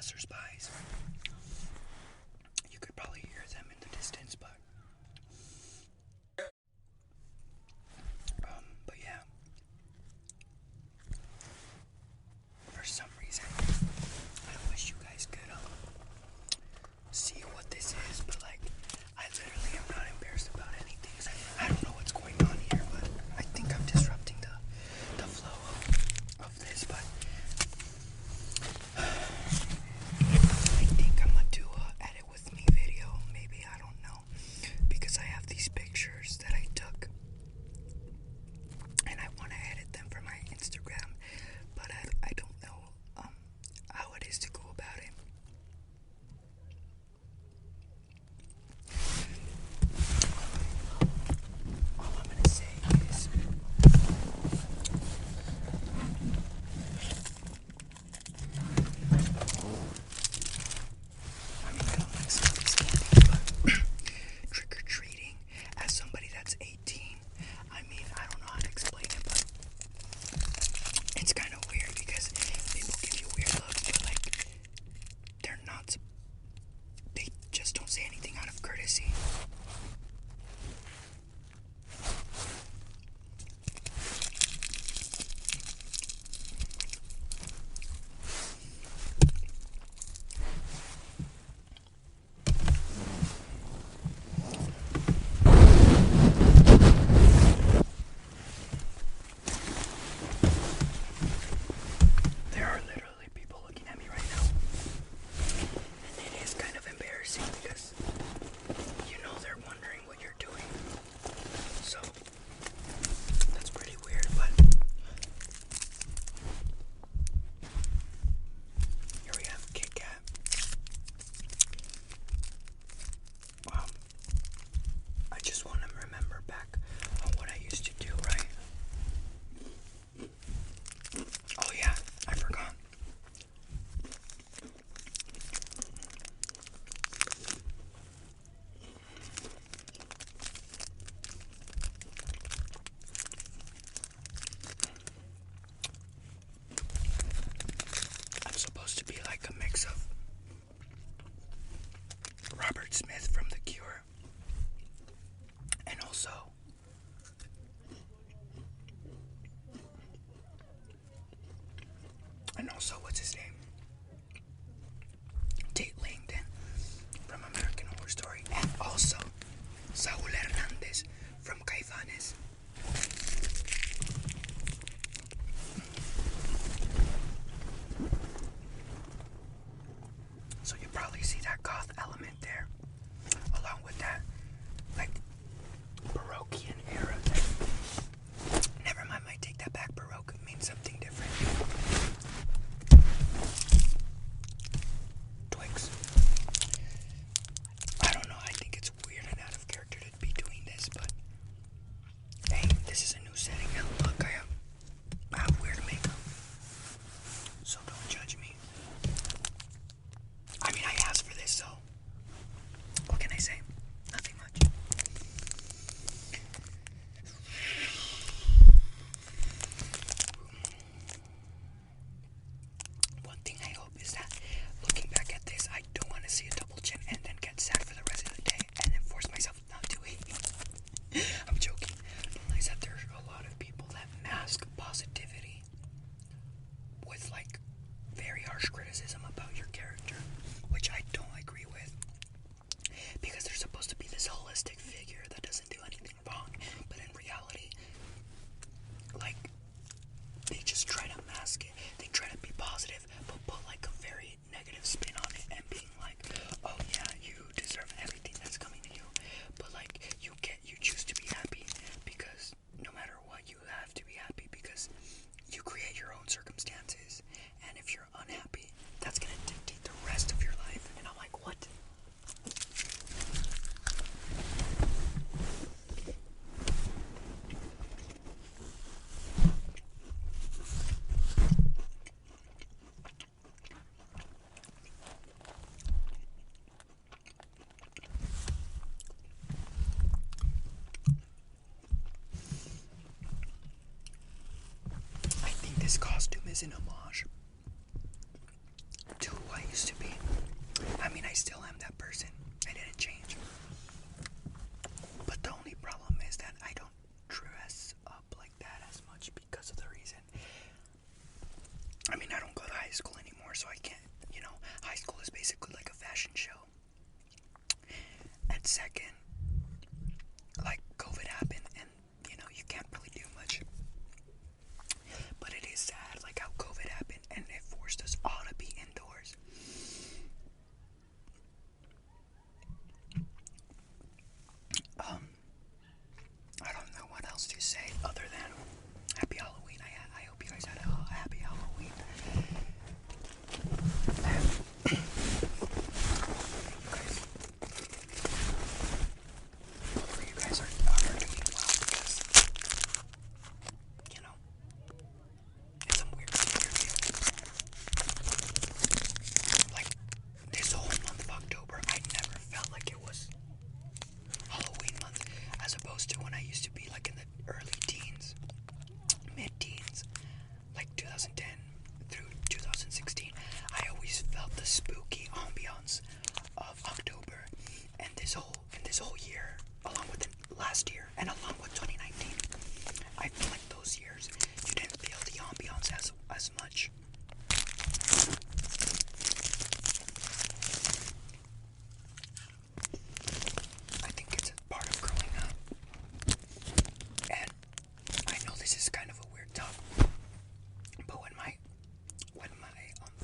passersby. You could probably hear them in the distance, but yeah. For some reason, I wish you guys could see what this is, but like, I literally am not embarrassed about anything. So I don't know what's going on here, but I think I'm disrupting the flow of this, but I think I'm gonna do a edit with me video, maybe, I don't know, because I have these pictures that I took, and I want to edit them for my Instagram, but I don't know how it is to go about it. All I'm gonna say is, I mean, I don't like some of these candies, but trick-or-treating, as somebody that's 18, I mean, I don't know how to explain it, but it's kind of weird because people give you weird looks, but like, they're not, they just don't say anything out of courtesy. There are literally people looking at me right now, and it is kind of embarrassing because you know they're wondering what you're doing, so that's pretty weird. But here we have Kit Kat. I just want to remember back on what I used to do, right? Oh yeah, I forgot. I'm supposed to be like a mix of Robert Smith from The Cure and also what's his name? Tate Langdon from American Horror Story, and also Saul Hernandez from Caifanes. So you probably see that goth element there, along with that, like, Baroquean era thing. Never mind, might take that back. Baroque means something different. Twix. I don't know, I think it's weird and out of character to be doing this, but hey, this is a new setting, and look, I have weird makeup, so don't judge me. I mean, I asked for this, so what can I say? Nothing much. One thing I hope is that, looking back at this, I don't want to see a double chin and then get sad for the rest of the day and then force myself not to eat. I'm joking. Realize that there's a lot of people that mask positivity with like very harsh criticism about your character, which I don't agree with, because they're supposed to be this holistic figure that doesn't do anything wrong, but in reality, like, they just try to mask it. They try to be positive, but put like a very negative spin on it and being like, oh yeah, you deserve everything that's coming to you, but like, you choose to be happy because no matter what, you have to be happy because you create your own circumstances, and if you're unhappy, that's gonna dictate the rest of your life. And I'm like, what? I think this costume is an homage to who I used to be. second, like, COVID happened, and, you can't really do much. But it is sad, like, how COVID happened, and it forced us all to be indoors. I don't know what else to say other than Happy Halloween. I hope you guys had a happy Halloween. Hopefully you guys are doing well, because, it's some weird like, this whole month of October, I never felt like it was Halloween month, as opposed to when I used to be like in the early teens, mid-teens, like 2010 through 2016. I always felt the spooky ambiance of October, and this whole year, along with the last year, and along with 2019, I feel like those years you didn't feel the ambiance as much. I think it's a part of growing up. And I know this is kind of a weird talk, but when my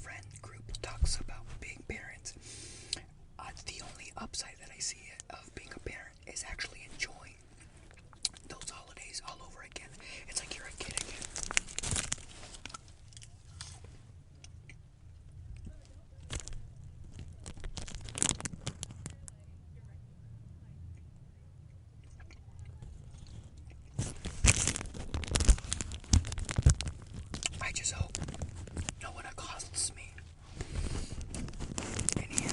friend group talks about being parents, the only upside that I see of being a parent is actually enjoying those holidays all over again. It's like you're a kid again. I just hope no one accosts me in here.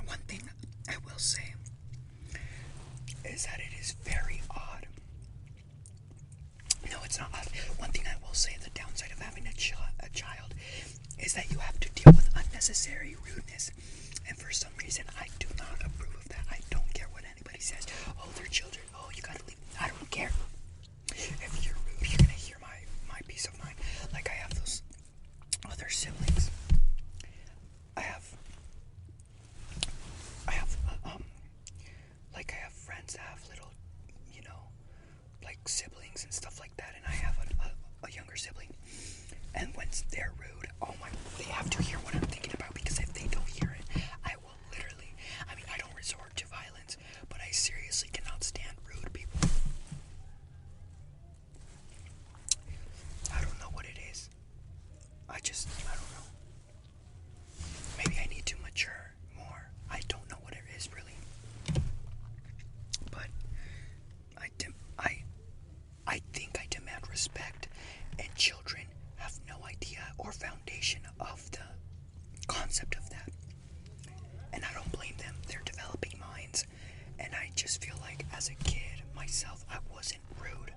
One thing I will say is that it is very odd. No, it's not odd. One thing I will say, the downside of having a child is that you have to deal with unnecessary rudeness. And for some reason, I do not approve of that. I don't care what anybody says. Oh, they're children. Oh, you gotta leave. I don't care. If you're rude, you're gonna hear my peace of mind. Like, I have those other siblings. I have friends that have little, like, siblings and stuff like that, and I have a younger sibling, and when they're rude, oh my, they have to hear what I'm thinking about, because if they don't hear it, I will literally, I don't resort to violence, but I seriously cannot stand rude people. I don't know what it is. I don't know. Maybe I need to mature more. I don't know what it is, really. But I think I demand respect, and children have no idea or foundation of the concept of that. And I don't blame them. They're developing minds, and I just feel like as a kid myself, I wasn't rude.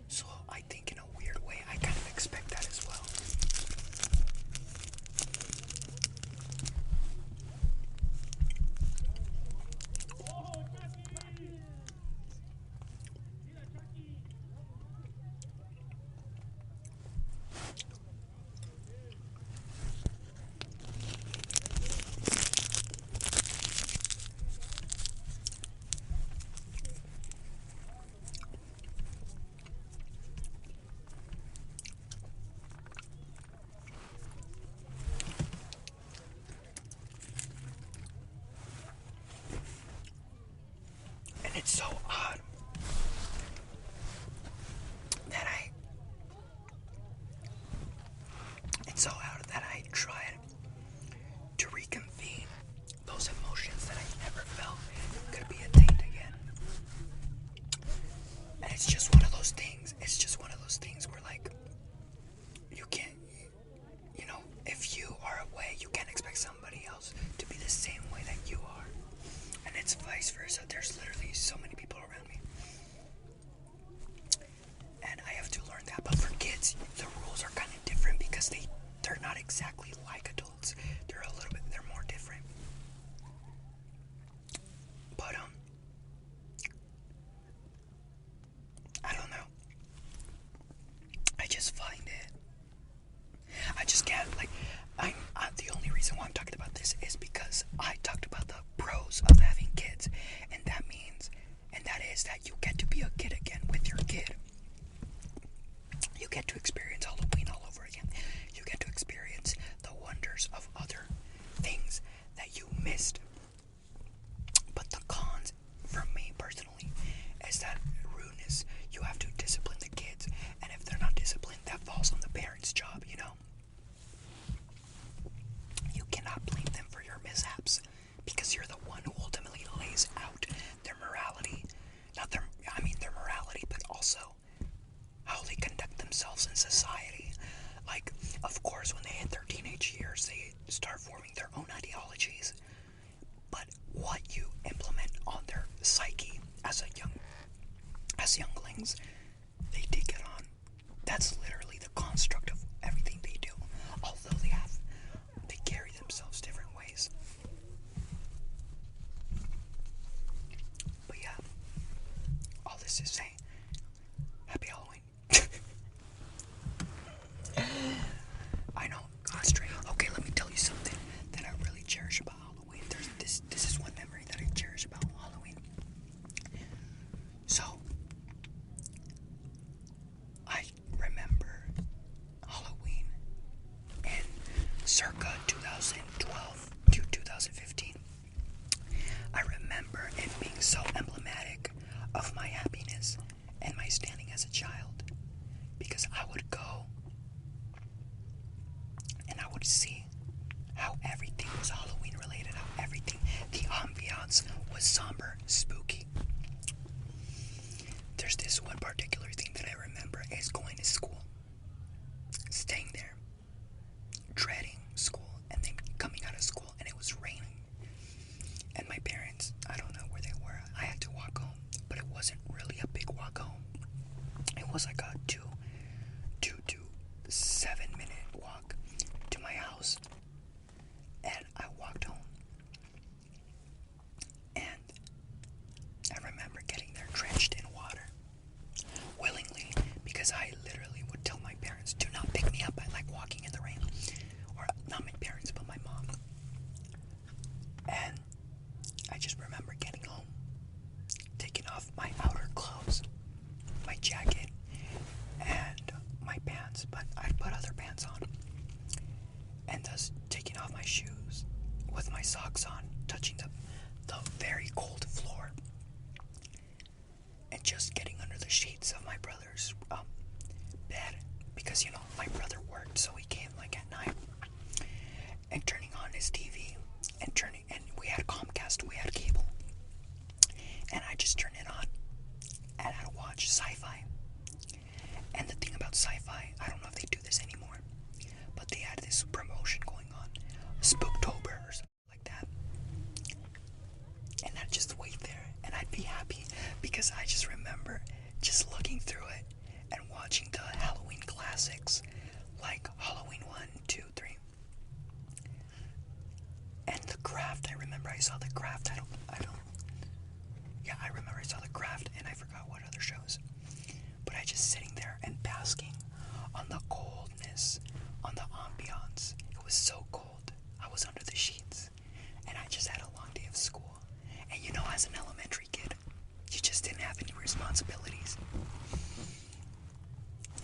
So I think in a weird way, I kind of expect that as well. And it's so odd that I tried to reconvene those emotions that I never felt could be attained again. And it's just one of those things. It's just one of those things where, like, you can't, if you are away, you can't expect somebody else to be the same way that you are. And it's vice versa. There's literally so many people around me. And I have to learn that. But for kids, the rules are kind of different, because they're not exactly like adults. They're more different. But, I don't know. is that you get to be a kid again with your kid. You get to experience Halloween all over again. You get to experience the wonders of other things that you missed. But the cons, for me personally, is that rudeness. You have to discipline the kids, and if they're not disciplined, that falls on the parents' job, you know? You cannot blame them for your mishaps, because you're the one who ultimately lays out their morality. Not their morality, but also how they conduct themselves in society. Like, of course, when they hit their teenage years, they start forming their own ideologies. But what you implement on their psyche as younglings, they take it on. That's literally the construct of everything they do. Although they carry themselves different ways. But yeah, all this to say, happy Halloween. I know, God straight. Okay, let me tell you something that I really cherish about Halloween. This is one memory that I cherish about Halloween. So, I remember Halloween in circa 2012 to 2015. I remember it being so emblematic of my happiness and my standing as a child, because I would go and I would see how everything was Halloween related, how everything, the ambiance was somber, spooky. There's this one particular thing that I remember is going to school, staying there, dreading school, and then coming out of school and it was raining. And my parents, I don't know where they were. I had to walk home, but it wasn't really a big walk home. It was like a 2 to 7 minute walk to my house. And I walked home. And I remember getting there drenched in water. Willingly, because I literally would tell my parents, do not pick me up. I like walking in the rain. Or not my parents, but my mom. And I just remember getting home, taking off my outer clothes, my jacket, and my pants, but I'd put other pants on. And thus taking off my shoes with my socks on, touching the very cold floor, and just getting under the sheets of my brother's bed, because, you know, my brother worked, so he came like at night, and turning on his TV, and we had Comcast, we had cable, and I just turned it on, and I'd watch sci-fi. And the thing about sci-fi, I don't know if they do this anymore, but they had this promotion going on, Spooktober or something like that, and I'd just wait there, and I'd be happy, because I just remember just looking through it, and watching the Halloween classics, like Halloween 1, 2, 3, and The Craft. I remember I saw The Craft. I remember I saw The Craft, and I forgot what other shows. But I just sitting there and basking on the coldness, on the ambiance. It was so cold. I was under the sheets, and I just had a long day of school. And you know, as an elementary kid, you just didn't have any responsibilities.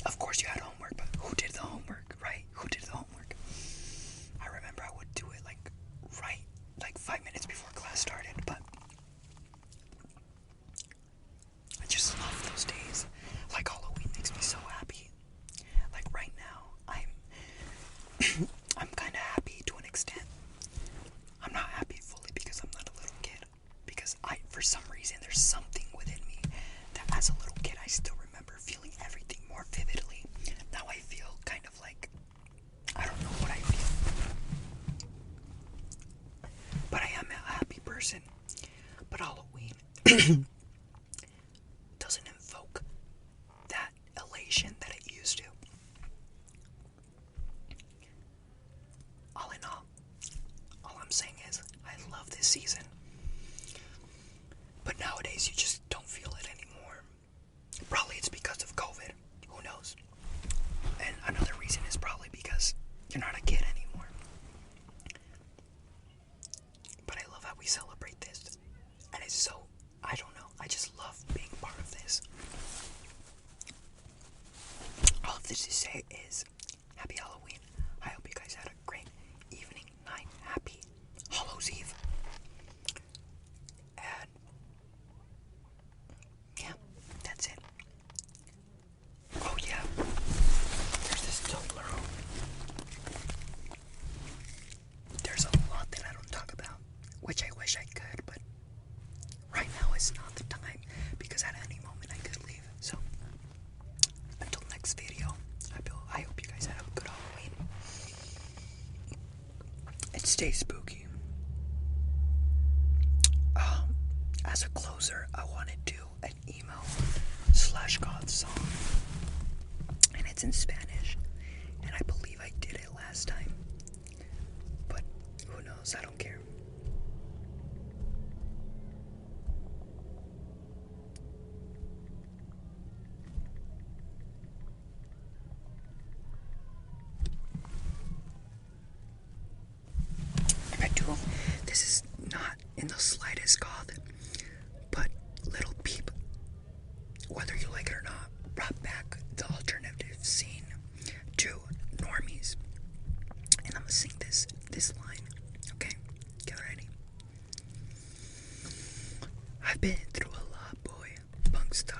Of course you had homework, but who did the homework, right? Who did the homework? I remember I would do it like 5 minutes before class started, but I just love those days. Like, Halloween makes me so happy. Like right now, I'm kind of happy to an extent. I'm not happy fully because I'm not a little kid. Because for some reason, there's something within me that as a little kid, I still remember feeling everything more vividly. Now I feel kind of like, I don't know what I feel. But I am a happy person. But Halloween doesn't invoke that elation that it used to. All in all I'm saying is I love this season. But nowadays you just don't feel it anymore. Probably it's because of COVID. Who knows? And another reason is probably because you're not a kid anymore. But I love how we celebrate this. And it's so, I don't know, I just love being is not the time, because at any moment I could leave. So, until next video, I hope you guys had a good Halloween. And stay spooky. As a closer, I want to do an emo/goth song. And it's in Spanish. And I believe I did it last time. But who knows? I don't care. This is not in the slightest goth, but Little Peep, whether you like it or not, brought back the alternative scene to normies. And I'm gonna sing this line, okay? Get ready. I've been through a lot, boy. Punk star